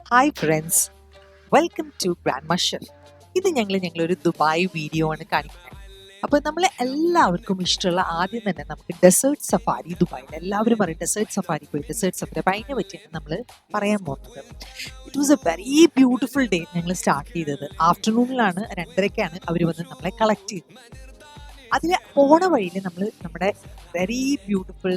Hi friends, welcome to grand chef. ഇത് ഞങ്ങളൊരു Dubai video ആണ് കാണിക്കുന്നത്. അപ്പോൾ നമ്മളെ എല്ലാവർക്കും ഇഷ്ടമുള്ള ആദ്യം തന്നെ നമുക്ക് ഡെസേർട്ട് സഫാരി. ദുബായിൽ എല്ലാവരും പറയും ഡെസേർട്ട് സഫാരി പോയി, ഡെസേർട്ട് സഫാരി. അപ്പോൾ അതിനെ പറ്റിയാണ് നമ്മൾ പറയാൻ പോകുന്നത്. It was A very beautiful day. ഞങ്ങൾ സ്റ്റാർട്ട് ചെയ്തത് ആഫ്റ്റർനൂണിലാണ്, 2:30ക്കാണ് അവർ വന്ന് നമ്മളെ കളക്ട് ചെയ്തത്. അതിൽ പോണ വഴിയിൽ നമ്മൾ നമ്മുടെ വെരി ബ്യൂട്ടിഫുൾ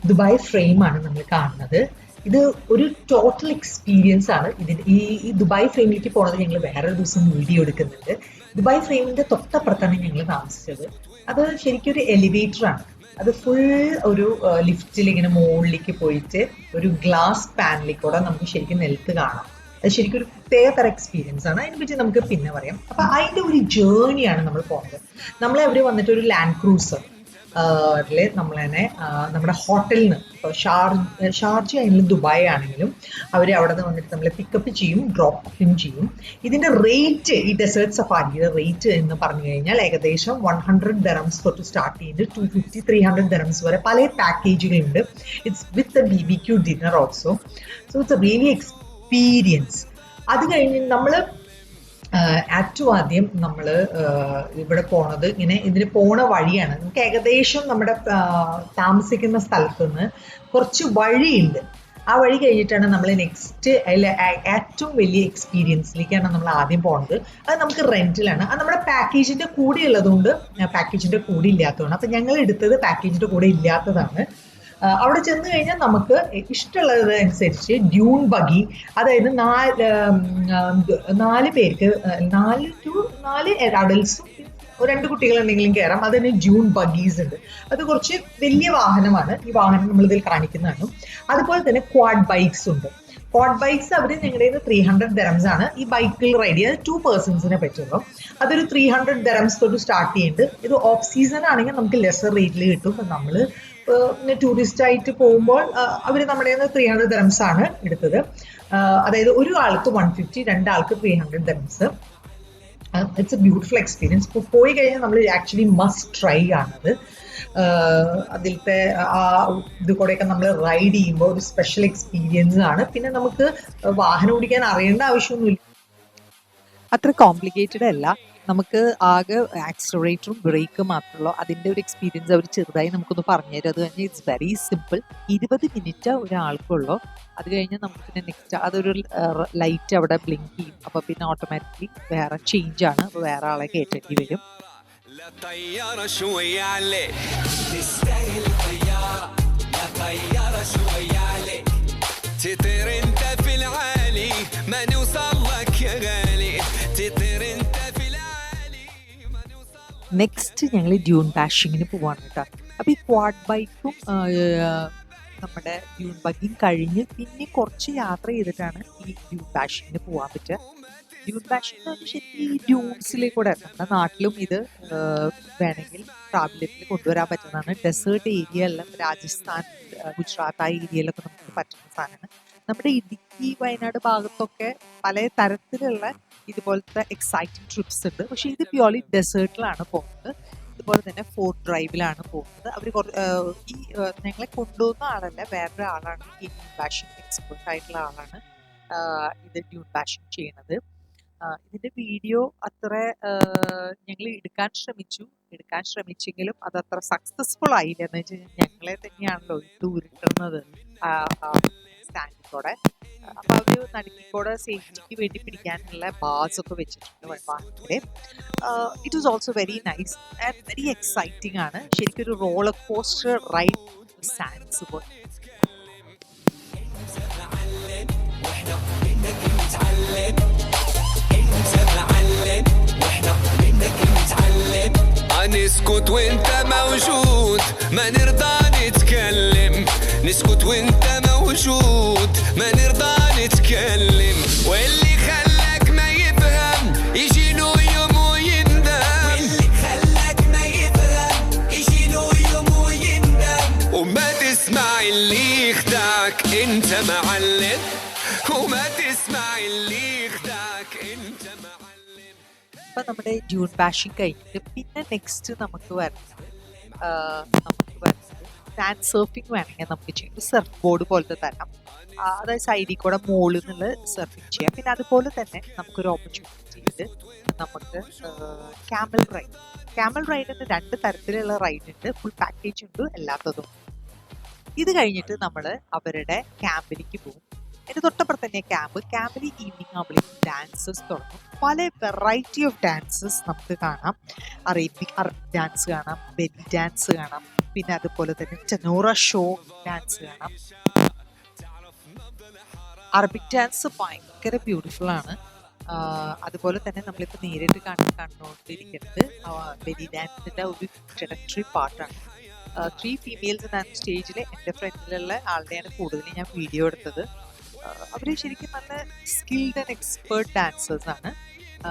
ദുബായ് ഫ്രെയിമാണ് നമ്മൾ കാണുന്നത്. ഇത് ഒരു ടോട്ടൽ എക്സ്പീരിയൻസ് ആണ്. ഈ ദുബായ് ഫ്രെയിമിലേക്ക് പോണത് ഞങ്ങൾ വേറൊരു ദിവസം വീഡിയോ എടുക്കുന്നുണ്ട്. ദുബായ് ഫ്രെയിമിന്റെ തൊട്ടപ്പുറത്താണ് ഞങ്ങൾ താമസിച്ചത്. അത് ശരിക്കും ഒരു എലിവേറ്റർ ആണ്. അത് ഫുൾ ഒരു ലിഫ്റ്റിൽ ഇങ്ങനെ മുകളിലേക്ക് പോയിട്ട് ഒരു ഗ്ലാസ് പാനലിൽ നമുക്ക് ശരിക്കും നിലത്ത് കാണാം. അത് ശരിക്കും ഒരു പ്രത്യേക എക്സ്പീരിയൻസ് ആണ്. അതിനെപ്പറ്റി നമുക്ക് പിന്നെ പറയാം. അപ്പൊ അതിന്റെ ഒരു ജേർണിയാണ് നമ്മൾ പോകുന്നത്. നമ്മളെ അവർ വന്നിട്ട് ഒരു ലാൻഡ് ക്രൂസർ നമ്മൾ തന്നെ നമ്മുടെ ഹോട്ടലിൽ നിന്ന്, ഇപ്പോൾ ഷാർജ ആണെങ്കിലും ദുബായ് ആണെങ്കിലും അവർ അവിടെ നിന്ന് വന്നിട്ട് നമ്മളെ പിക്കപ്പ് ചെയ്യും, ഡ്രോപ്പ് ചെയ്യും. ഇതിന്റെ റേറ്റ്, ഈ ഡെസേർട്ട് സഫാരിയുടെ റേറ്റ് എന്ന് പറഞ്ഞു കഴിഞ്ഞാൽ ഏകദേശം 100 dirhams തൊട്ട് സ്റ്റാർട്ട് ചെയ്ത് 250, 300 dirhams വരെ പല പാക്കേജുകളുണ്ട്. It's with BBQ dinner also. So it's a really experience. അത് കഴിഞ്ഞ് നമ്മൾ ഏറ്റവും ആദ്യം നമ്മൾ ഇവിടെ പോണത് ഇങ്ങനെ ഇതിന് പോണ വഴിയാണ്. നമുക്ക് ഏകദേശം നമ്മുടെ താമസിക്കുന്ന സ്ഥലത്ത് നിന്ന് കുറച്ച് വഴിയുണ്ട്. ആ വഴി കഴിഞ്ഞിട്ടാണ് നമ്മൾ നെക്സ്റ്റ് ഏറ്റവും വലിയ എക്സ്പീരിയൻസിലേക്കാണ് നമ്മൾ ആദ്യം പോണത്. അത് നമുക്ക് റെന്റിലാണ്. അത് നമ്മുടെ പാക്കേജിന്റെ കൂടെ ഉള്ളതുകൊണ്ട്, പാക്കേജിന്റെ കൂടെ ഇല്ലാത്തതുകൊണ്ട്. അപ്പൊ ഞങ്ങൾ എടുത്തത് പാക്കേജിന്റെ കൂടെ ഇല്ലാത്തതാണ്. അവിടെ ചെന്ന് കഴിഞ്ഞാൽ നമുക്ക് ഇഷ്ടമുള്ളത് അനുസരിച്ച് ഡ്യൂൺ ബഗി, അതായത് 4 പേർക്ക്, 4 അഡൽട്സും 2 കുട്ടികളുണ്ടെങ്കിലും കയറാം. അതിന് ഡ്യൂൺ ബഗീസ് ഉണ്ട്. അത് കുറച്ച് വലിയ വാഹനമാണ്. ഈ വാഹനം നമ്മൾ ഇതിൽ കാണിക്കുന്നതാണ്. അതുപോലെ തന്നെ ക്വാഡ് ബൈക്സ് ഉണ്ട്. ക്വാഡ് ബൈക്സ് അവർ ഞങ്ങളുടെ 300 dirhams ആണ്. ഈ ബൈക്കിൽ റൈഡ് ചെയ്യാൻ 2 പേഴ്സൺസിനെ പറ്റുള്ളൂ. അതൊരു 300 dirhams തൊട്ട് സ്റ്റാർട്ട് ചെയ്യുന്നുണ്ട്. ഇത് ഓഫ് സീസൺ ആണെങ്കിൽ നമുക്ക് ലെസർ റേറ്റിൽ കിട്ടും. നമ്മൾ ടൂറിസ്റ്റ് ആയിട്ട് പോകുമ്പോൾ അവർ നമ്മുടെ 300 dirhams ആണ് എടുത്തത്. അതായത് ഒരു ആൾക്ക് 150, 2 ആൾക്ക് 300 dirhams. It's A beautiful experience. പോയി കഴിഞ്ഞാൽ നമ്മൾ ആക്ച്വലി മസ്റ്റ് ട്രൈ ആണത്. അതിലത്തെ ആ ഇത് കൂടെയൊക്കെ നമ്മൾ റൈഡ് ചെയ്യുമ്പോൾ ഒരു സ്പെഷ്യൽ എക്സ്പീരിയൻസ് ആണ്. പിന്നെ നമുക്ക് വാഹനം ഓടിക്കാൻ അറിയേണ്ട ആവശ്യമൊന്നുമില്ല, അത്ര കോംപ്ലിക്കേറ്റഡ് അല്ല. നമുക്ക് ആകെ ആക്സിലറേറ്ററും ബ്രേക്കും മാത്രമല്ലോ. അതിൻ്റെ ഒരു എക്സ്പീരിയൻസ് അവർ ചെറുതായി നമുക്കൊന്ന് പറഞ്ഞു തരും. അത് കഴിഞ്ഞാൽ ഇറ്റ്സ് വെരി സിമ്പിൾ. 20 മിനിറ്റ് ഒരാൾക്കുള്ളൂ. അത് കഴിഞ്ഞാൽ നമുക്ക് പിന്നെ നെക്സ്റ്റ് അതൊരു ലൈറ്റ് അവിടെ ബ്ലിങ്ക് ചെയ്യും. അപ്പോൾ പിന്നെ ഓട്ടോമാറ്റിക്കലി വേറെ ചേഞ്ച് ആണ്. അപ്പോൾ വേറെ ആളെ കയറ്റേണ്ടി വരും. നെക്സ്റ്റ് ഞങ്ങൾ ഡ്യൂൺ ബാഷിങ്ങിന് പോവാണ് കേട്ടോ. അപ്പോൾ ഈ ക്വാഡ് ബൈക്കും നമ്മുടെ ഡ്യൂൺ ബഗ്ഗിയും കഴിഞ്ഞ് പിന്നെ കുറച്ച് യാത്ര ചെയ്തിട്ടാണ് ഈ ഡ്യൂൺ ബാഷിങ്ങിന് പോകാൻ പറ്റുക. ഡ്യൂൺ ബാഷിങ് ശരിക്കും ഈ ഡ്യൂൺസിലേക്കൂടെ, നമ്മുടെ നാട്ടിലും ഇത് വേണമെങ്കിൽ പ്രാബല്യത്തിൽ കൊണ്ടുവരാൻ പറ്റുന്നതാണ്. ഡെസേർട്ട് ഏരിയ എല്ലാം രാജസ്ഥാൻ, ഗുജറാത്ത് ആ ഏരിയയിലൊക്കെ നമുക്ക് പറ്റുന്ന സാധനമാണ്. നമ്മുടെ ഇടുക്കി, വയനാട് ഭാഗത്തൊക്കെ പല തരത്തിലുള്ള ഇതുപോലത്തെ എക്സൈറ്റിംഗ് ട്രിപ്സ് ഉണ്ട്. പക്ഷെ ഇത് പ്യോർലി ഡെസേർട്ടിലാണ് പോകുന്നത്. ഇതുപോലെ തന്നെ ഫോർട്ട് ഡ്രൈവിലാണ് പോകുന്നത്. അവർ ഈ ഞങ്ങളെ കൊണ്ടുപോകുന്ന ആളല്ല, വേറൊരു ആളാണ്. ഈ ഡ്യൂൺ ബാഷിംഗ് എക്സ്പേർട്ട് ആയിട്ടുള്ള ആളാണ് ഇത് ഡ്യൂൺ ബാഷിംഗ് ചെയ്യുന്നത്. ഇതിന്റെ വീഡിയോ അത്ര ഞങ്ങൾ എടുക്കാൻ ശ്രമിച്ചെങ്കിലും അതത്ര സക്സസ്ഫുൾ ആയില്ല. എന്ന് വെച്ച് കഴിഞ്ഞാൽ ഞങ്ങളെ തന്നെയാണല്ലോ ഇട്ട് ഉരുട്ടുന്നത് സ്റ്റാൻഡിൽ. അപ്പൊ അവര് നടുക്കിക്കൂടെ സേഫ്റ്റിക്ക് വേണ്ടി പിടിക്കാനുള്ള ബാസ് ഒക്കെ വെച്ചിട്ടുണ്ട് വാഹനത്തില്. It was also very nice and very exciting ആണ്. ശരിക്കും ഒരു റോളർ കോസ്റ്റർ റൈഡ് സാൻഡ്സ് പോലെ. نسكت وانت موجود ما نرضى نتكلم نسكت وانت موجود ما نرضى نتكلم واللي خلاك ما يفهم يجي له يوم ويندم واللي خلاك ما يفهم يجي له يوم ويندم وما تسمع اللي يخدعك انت معلم وما تسمع اللي يخدعك انت معلم. അപ്പൊ നമ്മുടെ ഡ്യൂൺ ബാഷിംഗ് കഴിഞ്ഞിട്ട് പിന്നെ നെക്സ്റ്റ് നമുക്ക് വരുന്നത് സാൻഡ് സർഫിംഗ് വേണമെങ്കിൽ നമുക്ക് ചെയ്യാം. സർഫ് ബോർഡ് പോലത്തെ തരാം. അതായത് സൈഡിൽ കൂടെ മുകളിൽ നിന്ന് സർഫിങ് ചെയ്യാം. പിന്നെ അതുപോലെ തന്നെ നമുക്കൊരു ഓപ്പർച്യൂണിറ്റി ഉണ്ട്. നമുക്ക് ക്യാമൽ റൈഡിന് 2 തരത്തിലുള്ള റൈഡ് ഉണ്ട്. ഫുൾ പാക്കേജ് ഉണ്ട്, അല്ലാത്തതും. ഇത് കഴിഞ്ഞിട്ട് നമ്മൾ അവരുടെ ക്യാമ്പിലേക്ക് പോകും. അതിന് തൊട്ടപ്പുറത്ത് തന്നെ ക്യാമ്പിൽ ഈവനിങ് ആവുമ്പോഴേക്കും ഡാൻസസ് തുടങ്ങും. പല വെറൈറ്റി ഓഫ് ഡാൻസസ് നമുക്ക് കാണാം. അറബിക് ഡാൻസ് കാണാം, ബെലി ഡാൻസ് കാണാം, പിന്നെ അതുപോലെ തന്നെ ടെനോറ ഷോ ഡാൻസ് കാണാം. അറബിക് ഡാൻസ് ഭയങ്കര ബ്യൂട്ടിഫുൾ ആണ്. അതുപോലെ തന്നെ നമ്മളിപ്പോൾ നേരിട്ട് കണ്ടുകൊണ്ടിരിക്കുന്നത് ബെലി ഡാൻസിൻ്റെ ഒരു ഇൻട്രഡക്ടറി പാർട്ടാണ്. 3 ഫീമെയിൽസ് സ്റ്റേജിൽ എൻ്റെ ഫ്രണ്ടിലുള്ള ആളുടെയാണ് കൂടുതൽ ഞാൻ വീഡിയോ എടുത്തത്. അവർ ശരിക്കും നല്ല സ്കിൽഡ് ആൻഡ് എക്സ്പേർട്ട് ഡാൻസേഴ്സ് ആണ്.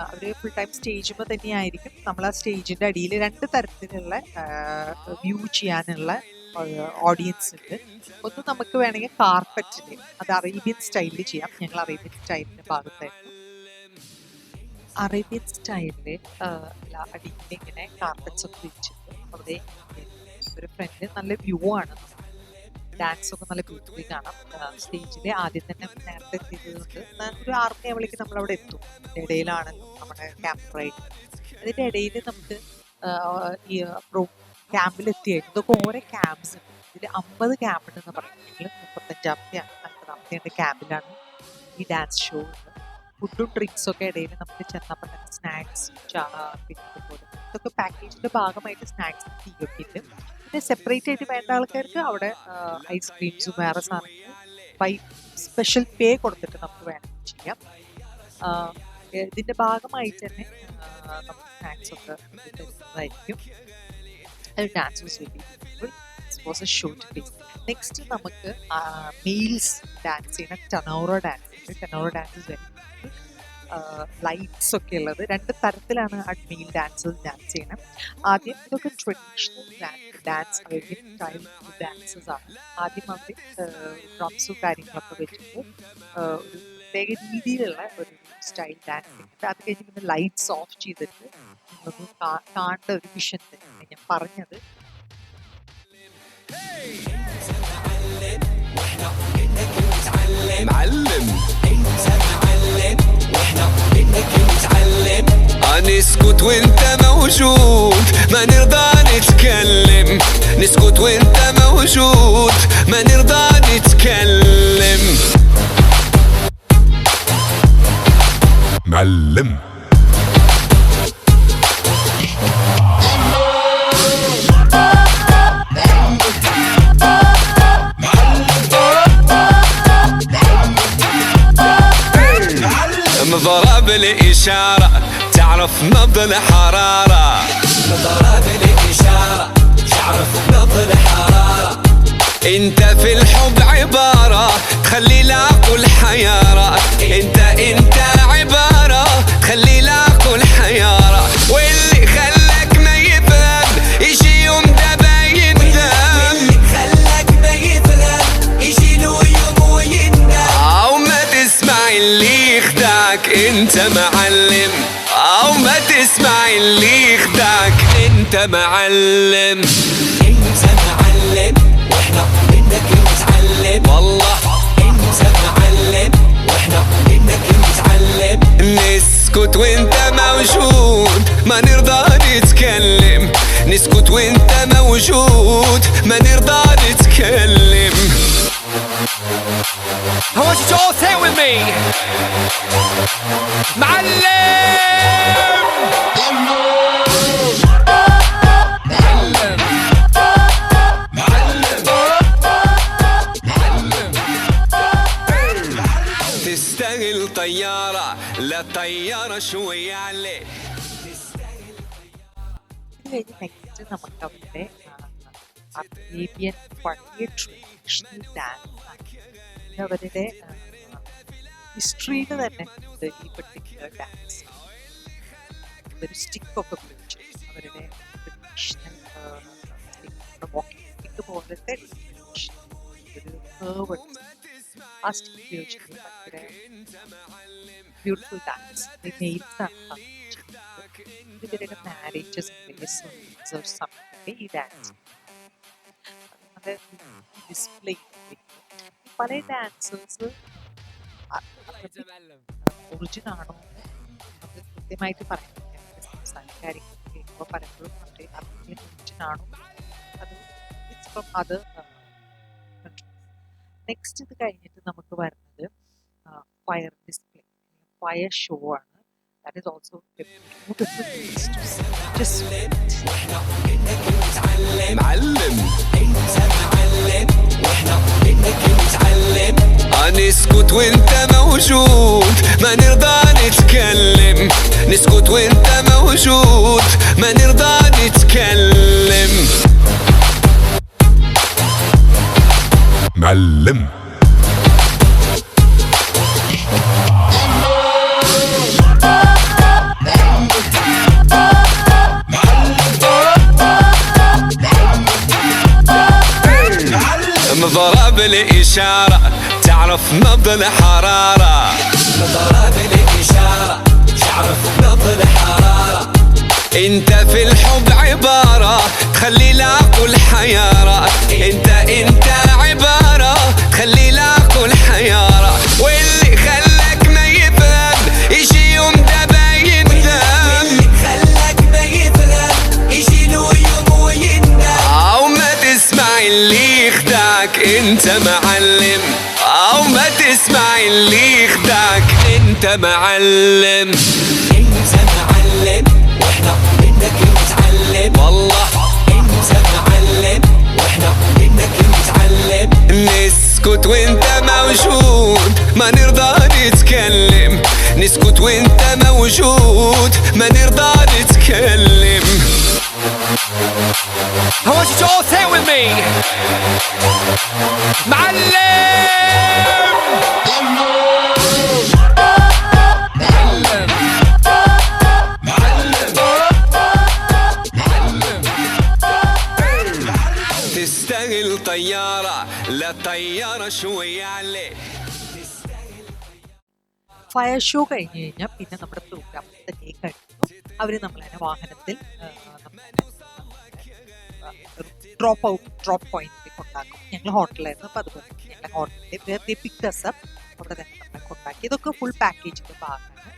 അവർ ഫുൾ ടൈം സ്റ്റേജുമ്പോൾ തന്നെയായിരിക്കും. നമ്മൾ ആ സ്റ്റേജിൻ്റെ അടിയിൽ 2 തരത്തിലുള്ള വ്യൂ ചെയ്യാനുള്ള ഓഡിയൻസ് ഉണ്ട്. ഒന്ന് നമുക്ക് വേണമെങ്കിൽ കാർപ്പറ്റിൽ, അത് അറേബ്യൻ സ്റ്റൈലിൽ ചെയ്യാം. ഞങ്ങൾ അറേബ്യൻ സ്റ്റൈലിൻ്റെ ഭാഗത്തായിരുന്നു. അറേബ്യൻ സ്റ്റൈലിൽ അടിയിൽ ഇങ്ങനെ കാർപ്പറ്റ്സ് ഒക്കെ വെച്ചിട്ട് അവിടെ ഒരു ഫ്രണ്ട് നല്ല വ്യൂ ആണ്. ഡാൻസ് ഒക്കെ നല്ല ബ്യൂട്ടിഫുള്ളി കാണാം. സ്റ്റേജിൽ ആദ്യം തന്നെ നേരത്തെ എത്തിയതുകൊണ്ട് ഒരു 6 മണിയാകുമ്പോഴേക്കും നമ്മളവിടെ എത്തും. അതിൻ്റെ ഇടയിലാണ് നമ്മുടെ ക്യാമ്പ് റൈഡ്. അതിൻ്റെ ഇടയിൽ നമുക്ക് ഈ ക്യാമ്പിലെത്തിയായിരുന്നു. ഇതൊക്കെ ഓരോ ക്യാമ്പ്സ് ഉണ്ട്. ഇതിൽ 50 ക്യാമ്പ് ഉണ്ടെന്ന് പറയുന്നത് 35-ാമത്തെയാണ് 40-ാമത്തെ ക്യാമ്പിലാണ് ഈ ഡാൻസ് ഷോ ഉള്ളത്. ഫുഡും ഡ്രിങ്ക്സും ഒക്കെ ഇടയിൽ നമുക്ക് ചെന്നപ്പോൾ തന്നെ സ്നാക്സ്, പിന്നെ അതുപോലെ ഇതൊക്കെ പാക്കേജിൻ്റെ ഭാഗമായിട്ട് സ്നാക്സ് ടീയൊക്കെ ഉണ്ട്. പിന്നെ സെപ്പറേറ്റ് ആയിട്ട് വേണ്ട ആൾക്കാർക്ക് അവിടെ ഐസ്ക്രീംസും വേറെ സാധനങ്ങൾ സ്പെഷ്യൽ പേ കൊടുത്തിട്ട് നമുക്ക് വേണമെങ്കിൽ ചെയ്യാം. ഇതിൻ്റെ ഭാഗമായിട്ട് തന്നെ നമുക്ക് സ്നാക്സ് ഒക്കെ തരുന്നതായിരിക്കും. Dance was very beautiful. This was a show to place. Next നമുക്ക് മെയിൽസ് ഡാൻസ് ചെയ്യുന്ന ടെനോറ ഡാൻസ് ഉണ്ട്. ടെനോറ ഡാൻസ് വെരി ലൈറ്റ്സ് ഒക്കെ ഉള്ളത്. 2 തരത്തിലാണ് ആ മെയിൽ ഡാൻസേഴ്സ് ഡാൻസ് ചെയ്യണം. ആദ്യം ഇതൊക്കെ traditional dance, Arabian style dances ആണ്. ആദ്യം അവർ ഡ്രംസും കാര്യങ്ങളൊക്കെ വെച്ചിട്ട് ഒരു പ്രത്യേക രീതിയിലുള്ള ഒരു സ്റ്റൈൽ ഡാൻസ് ചെയ്തിട്ട് അത് കഴിഞ്ഞ് പിന്നെ ലൈറ്റ്സ് ഓഫ് ചെയ്തിട്ട് നമുക്ക് കാണേണ്ട ഒരു വിഷൻ തന്നെയാണ് ഞാൻ പറഞ്ഞത്. نسكت وانت موجود ما نرضى نتكلم. نسكت وانت موجود ما نرضى نتكلم. معلم مضرب الإشارة تعرف نبض الحرارة. مضرب الإشارة تعرف نبض الحرارة. انت في الحب عبارة تخلي العقل حيارة. انت عبارة تخلي العقل حيارة. واللي خلاك ما يفهم يجي يوم ده بيندم. واللي خلاك ما يفهم يجي له يوم ويندم. او ما تسمع اللي يخدعك انت معلم. او ما تسمع اللي يخدعك انت معلم. انت معلم واحنا منك نتعلم. والله انت معلم واحنا منك نتعلم. نسكت وانت موجود ما نرضى نتكلم. نسكت وانت موجود ما نرضى نتكلم. I want you to all say it with me. تستاهل طيارة لا طيارة شوية عليك. ഇത് കഴിഞ്ഞ് നെക്സ്റ്റ് നമുക്ക് അവരുടെ അറേബ്യൻ പഴയ ട്രഡീഷണൽ ഡാൻസ് ആണ്. അവരുടെ ഹിസ്റ്ററിയിൽ തന്നെ ഉണ്ട് ഈ പെർട്ടിക്കുലർ ഡാൻസ്. ഒരു സ്റ്റിക്കൊക്കെ ഉപയോഗിച്ചു അവരുടെ ട്രഡീഷണൽ വാക്കിംഗ് സ്റ്റിക്ക് പോലത്തെ ഒരു ഹേർബ് ആ സ്റ്റിക്ക് ഉപയോഗിച്ചിട്ട് ഭയങ്കര ബ്യൂട്ടിഫുൾ ഡാൻസ്. മെയിൽസ് ആണ് ഇവരുടെ മാരേജസ് സമയത്തൊക്കെ ഈ ഡാൻസ് നമ്മുടെ ഡിസ്പ്ലേ പല ഡാൻസേഴ്സ് ഒറിജിൻ ആണോ നമുക്ക് കൃത്യമായിട്ട് പറയാൻ പറ്റില്ല. സംസാരിക്കാരിക്കും കേൾക്കുമ്പോൾ പലപ്പോഴും അവരുടെ അഭിനയം ഒറിജിൻ ആണോ അത് it's from other countries. Next ഇത് കഴിഞ്ഞിട്ട് നമുക്ക് വരുന്നത് ഫയർ ഡിസ്പ്ലേ, ഫയർ ഷോ ആണ്. That is also a beautiful place to see. Just معلم نسكت وانت موجود ما نرضى نتكلم نسكت وانت موجود ما نرضى نتكلم معلم مضرب الإشارة تعرف نبض الحرارة مضرب الإشارة تعرف نبض الحرارة انت في الحب عبارة تخلي العقل حيارة انت عبارة تخلي العقل حيارة واللي خلاك ما يفهم يجي يوم دابا يندم واللي خلاك ما يفهم يجي له يوم ويندم او ما تسمع اللي يخدعك انت معلم او ما تسمع اللي يخدعك انت معلم انت معلم واحنا منك نتعلم والله انت معلم واحنا منك نتعلم نسكت وانت موجود ما نرضى نتكلم نسكت وانت موجود ما نرضى نتكلم I want you to all say it with me تستاهل طيارة لا طيارة شوية عليك fire show കഴിഞ്ഞ് കഴിഞ്ഞാൽ പിന്നെ നമ്മുടെ പ്രോഗ്രാം തന്നെ കഴിഞ്ഞു. അവർ നമ്മളതിനെ വാഹനത്തിൽ ഡ്രോപ്പ് പോയിന്റിൽ കൊണ്ടാക്കും. ഞങ്ങൾ ഹോട്ടലായിരുന്നു, അപ്പോൾ അതുപോലെ ഞങ്ങളുടെ ഹോട്ടലിൽ പിക്ടസപ്പ് അവിടെ തന്നെ നമ്മളെ കൊണ്ടാക്കി. ഇതൊക്കെ ഫുൾ പാക്കേജിന്റെ ഭാഗമാണ്.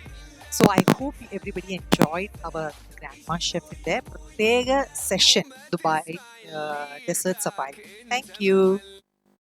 So I hope everybody enjoyed our grandma ഷെഫിന്റെ പ്രത്യേക session Dubai desert safari. Thank U.